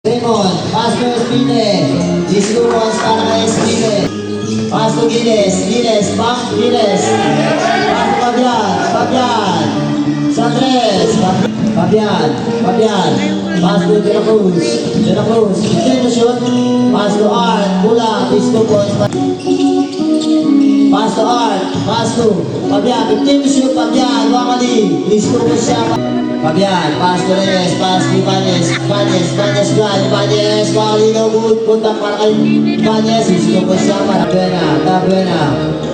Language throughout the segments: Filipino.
Raymond, pass to Espine. These two balls para kay Espine. Pass to Giles, Giles. Pass to Fabian. Sandres, Fabian. Pass to De La Cruz. Begin to shoot. Pass to Art, kulang. These two balls. Pass to Art, pass to Fabian. Begin to shoot, Fabian. Wakali. These two balls siya. Fabian, pass to Reyes, pass to Ibanez, Wakali no good. Punta para kay Ibanez. These two balls siya.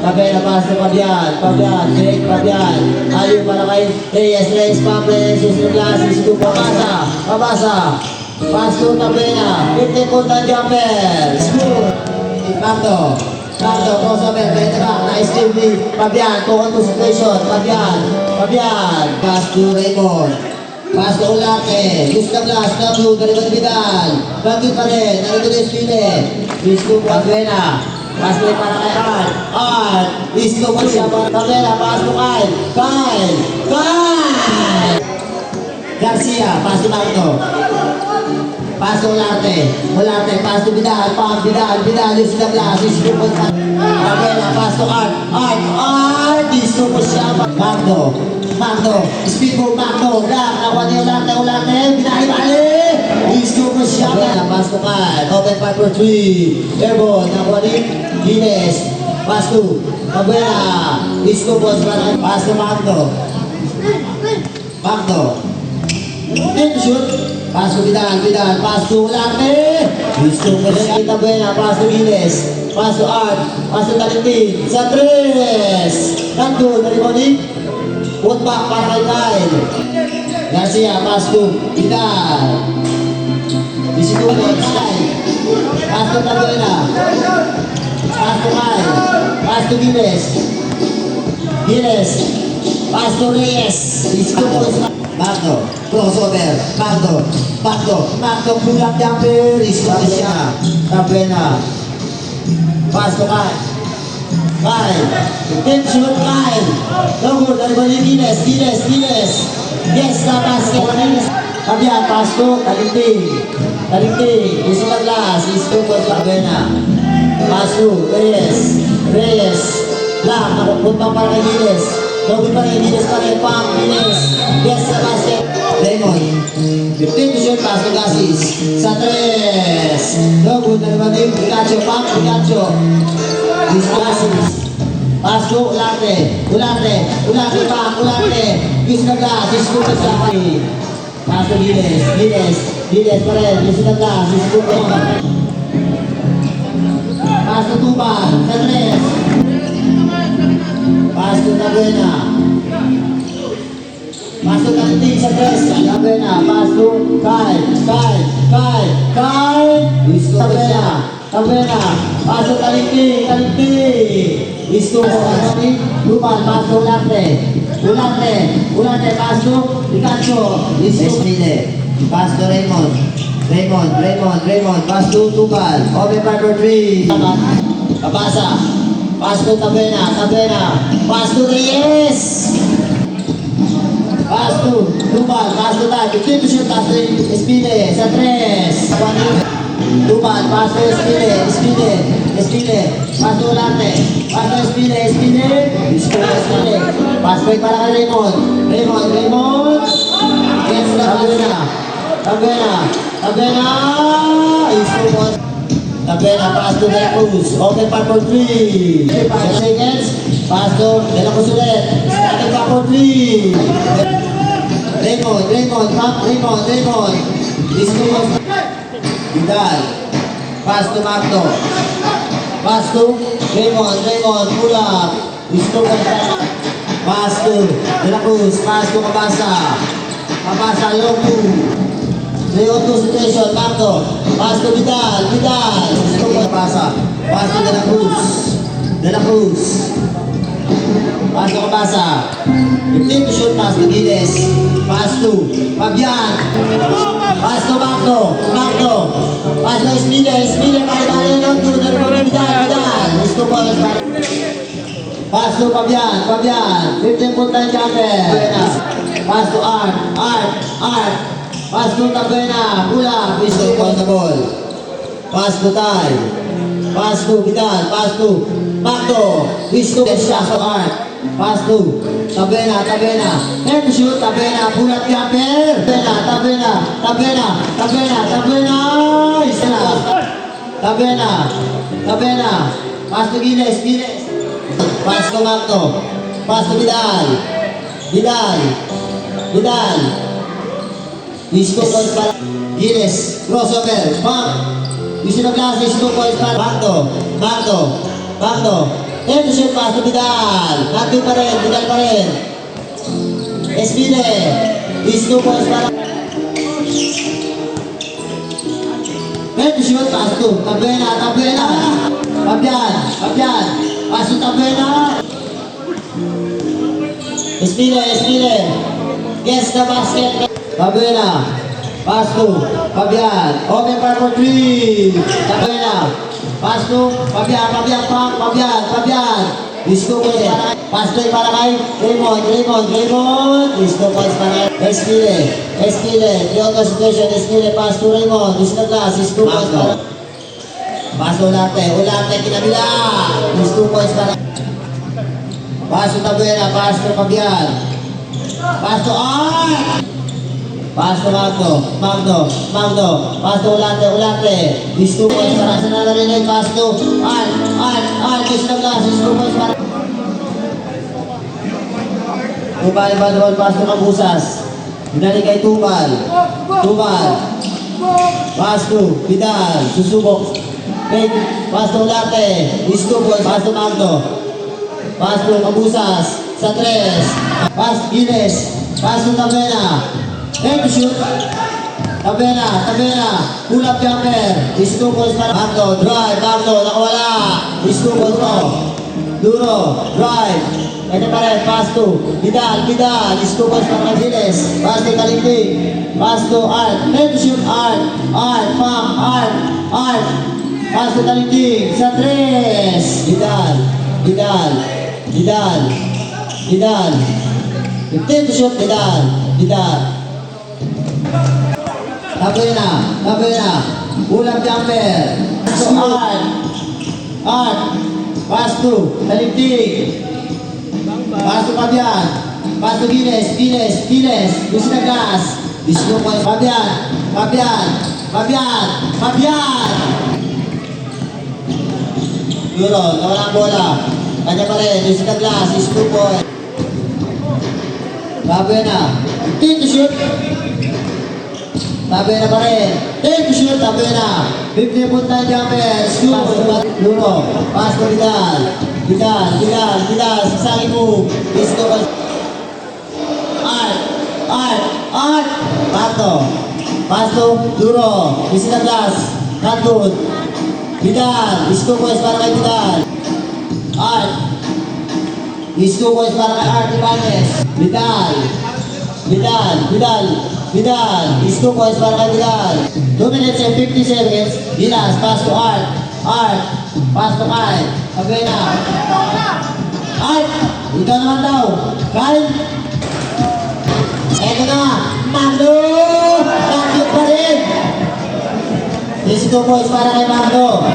Tabena, pass to Fabian, break Fabian. Aliw para kay Reyes, Pablo, susunod lang, Sisto, Pabasa. Pass to Tabena, 50 punta jumper, smooth. Cardo, crossover, betra, nice team, Fabian, to situation, Fabian, pass to Raymond. Pass to Ulate, use the glass, Nabu, Garibad Vidal, Bagit pa rin, narito na Espine, Sisto, Tabena. Pass to para kay Art. Isto mo siya para Tabela. Pass to Kyle. Garcia. Pass to Marco. Pass to Olarte. Pass to Vidal. Vidal. Yung sinaglas. Isto mo siya. Tabela. Pass to Art. Isto mo siya. Marco. Speedboat Marco. Nakuha ni Olarte. Binali. Isto mo siya. Pass to Kyle. Open 5 for 3. Airborne. Nakuha ni Giles. Pass to Cabrera. Isto mo siya. Pass to Marco. Dito shoot. Pass to Vidal. Pass to Olarte. Isto mo siya. Cabrera. Pass to Giles. Pass to Art. Pass to Talintin. Sa 3. Nandun. Nariboni. Put back para kay Kyle. Garcia, pass to Vidal. Isito mo, Kyle. Pass to Tabuena. Pass to Kyle. Pass to Giles. Pass to Reyes. Isito mo, Marco. Crossover. Marco, pulang jumper. Isito mo siya. Tabuena. Pass to Kyle. Then shoot Kyle. No good. Dari balik Giles. Yes, na basket. Fabian, pass to Talinting. Isi Douglas. Isto ko Tabena. Pass to Reyes. Lang. Punta para kay Giles. No good para kay Giles pa rin. Giles. Yes, na basket. Raymond. 15 to shoot. Pass to Gasis. Sa 3. No good. Dari balik Pikachu. Gasis. Pass to Ularte. Use the glass. Isto ko siya. Pass to Giles pa rin. Use the glass. Isto ko. Pass to Tuban. Sa 3. Pass to Tabuena. Pass to Talinting sa 3. Tabuena. Pass to Kyle. Isto ko siya. Tabuena. Pass to Talinting. Isto ko. Tuban. Pass to Ularte. Pass to Pikachu. Espine. Pass to Raymond. Pass to Tuban. Open 5 for 3. Kabasa. Pass to Tabena. Pass to Reyes. Pass to Tuban. Pass to Tad. Dito shoot. Pass to Espine. Sa 3. Tuban. Pass to Espine. Pass to Ularte. Pass to Espine. Pass to para kay Raymond. Gets na Tabena. Tabena, pass to De La Cruz. Open 5 for 3. 5 seconds. Pass to De La Cruz ulit. Open 5 for 3. Raymond. Vidal. Pass to Marco. Pass to Raymond. Pull-up. Pass to De La Cruz. Pass to Kabasa, long 2. 3-on-2 situation. Marco. Pass to Vidal. Pass to De La Cruz. Pass to Kabasa. 15 to shoot. Pass to Giles. Pass to Fabian. Pass to Marco. Pass to Espine. Kaya long 2. Vidal. Gusto ko. Pass to Fabian. 15 punta jumper. Pass to Art. Pass to Tabena. Kulang. Is 2 points the ball. Pass to Tay. Pass to Vidal. Pass to Magdo. Is 2 points to Art. Pass to Tabena. Head to shoot. Tabena. Bulat jumper. Tabena. Isa na. Tabena. Pass to Giles. Pass to Magdo. Pass to Vidal. Is 2 points para Giles. Crossover. Bang. Issue ng klase. Is 2 points para Magdo. Head to shoot. Pass to Vidal. Nandun pa rin. Vidal pa rin. Espile. Is 2 points para head to shoot. Pass to Tabena. Fabian. Pass to Tabena. Espile. Guess the basket. Tabena. Pass to Fabian. Open for 3. Tabena. Pass to Fabian. Disco points para pass play para kay Raymond. Disco points para Espile. Trioto situation. Espile. Pass to Raymond. Disco class. Disco points para pass to Ulate kinabila. Disco points para pass to Tabena. Pass to Fabian. Pass to Art. Pass to Magdo. Pass to Ulate. These 2 points para sa nalarinig. Pass to Art. Kiss na glass. These 2 points para Tubal. Pass to Mabusas. Binali kay Tubal. Pass to Vidal. Susubok. Pass to Ulate. These 2 points. Pass to Magdo. Pass to Mabusas. Sa 3. Pass Giles. Pass to Tabena. Head to shoot. Tabena. Pull-up jumper. Is 2 points para Magdo. Drive. Nakawala. Is 2 points mo. Duro. Drive. Kanya pa rin. Pass to Vidal. Is 2 points para Giles. Pass to Kaligdig. Pass to Art. Head to shoot. Art. Pass to Kaligdig. Sa 3. Vidal. Head to shoot. Vidal. Tabena. Pull-up jumper. Pass to Art. Pass to Kaligdig. Pass to Fabian. Pass to Giles. Gusto na gas. Gusto ko Fabian. Euro. Nawala ang bola. Kanya pa rin. Gusto na gas. Gusto ko. Tabena. Team to shoot. Tabena pa rin. Take to shoot, Tabena. 50-point jumper. Shoot. Luro. Pass to Vidal. Sasangin mo. Disco pa. Art. Pato. Pass to Luro. Isi na glass. Nandun. Vidal. Disco points para kay Vidal. Art. Disco points para kay Art Ibanez. Vidal, is 2 points para kay Vidal. 2 minutes and 50 seconds. Gilas, pass to Art. Pass to Kyle. Tabena. Art, ikaw naman daw. Kyle. Eto na. Magdo. Bakit pa rin? Is 2 points para kay Magdo.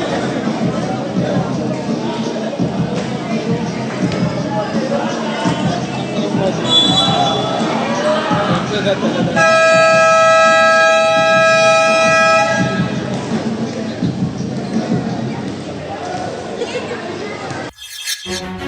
Thank you.